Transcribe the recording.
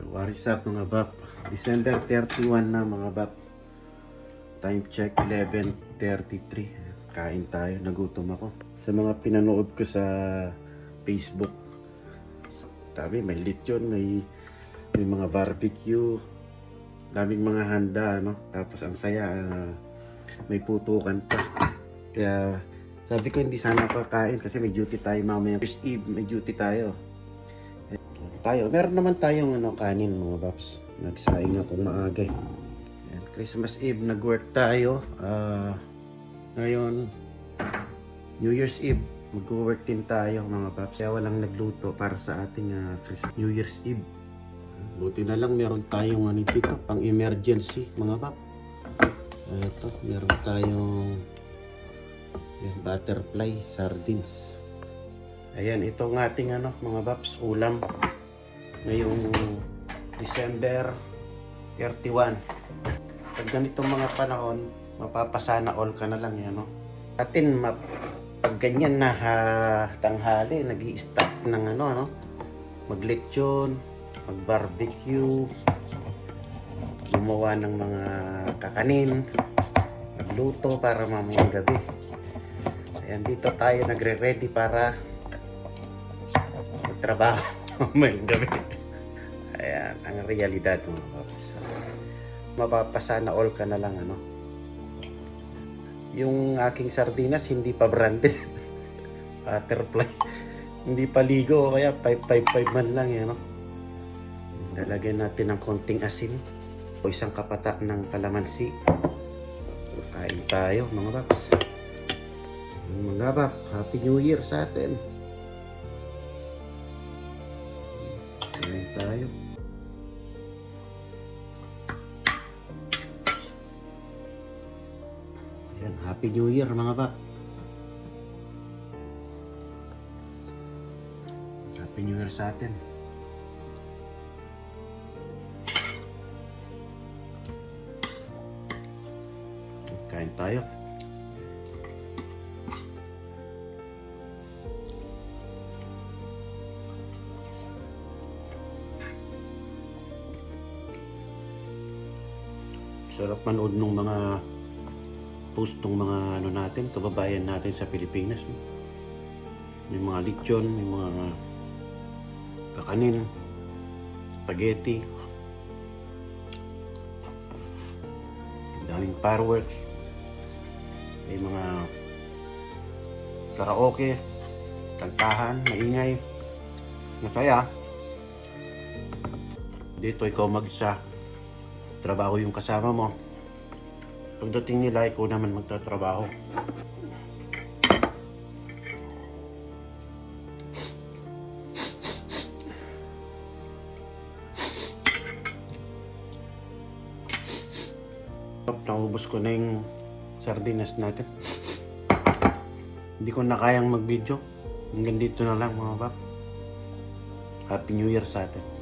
What is up mga bap? December 31 na mga bap. Time check 11:33. Kain tayo, nagutom ako. Sa mga pinanood ko sa Facebook, sabi may lechon, may mga barbecue, daming mga handa, no? Tapos ang saya, may putukan pa. Kaya sabi ko hindi sana kakain kasi may duty tayo mamaya. First Eve, may duty tayo. Meron naman tayong kanin mga baps. Nagsaing akong maaga. Yan, Christmas Eve nag-work tayo. Ngayon New Year's Eve mag-work din tayo mga baps. Kaya walang nagluto para sa ating New Year's Eve. Buti na lang meron tayong dito pang emergency mga baps. Ito, meron tayong butterfly sardines. Ayan, ito ng ating mga baps, ulam ngayong December 31. Pag ganitong mga panahon, mapapasana all ka na lang yan, no? Atin, pag ganyan na tanghali, nag-i-start ng maglechon, mag-barbecue, gumawa ng mga kakanin, magluto para mamayang gabi. Ayan, dito tayo nagre-ready para magtrabaho mamayang gabi. Ayan, ang realidad mga paps. Mapapasana all ka na lang, Yung aking sardinas, hindi pa branded. Butterfly. Hindi pa ligo, kaya 555 man lang, Lalagyan natin ng konting asin. O isang kapatak ng kalamansi. Kain tayo, mga paps. Mga paps, Happy New Year sa atin. Kain tayo. Ayan, Happy New Year mga bap. Happy New Year sa atin. Kain tayo. Sarap manood ng mga post ng mga natin, kababayan natin sa Pilipinas. May mga lechon, may mga kakanin, spaghetti, daming fireworks, may mga karaoke, kantahan, maingay, masaya. Dito ikaw mag-isa, trabaho yung kasama mo. Pagdating nila, ikaw naman magtatrabaho. Naubos ko na yung sardinas natin. Hindi ko na kayang mag-video. Hanggang dito na lang mga bab. Happy New Year sa atin.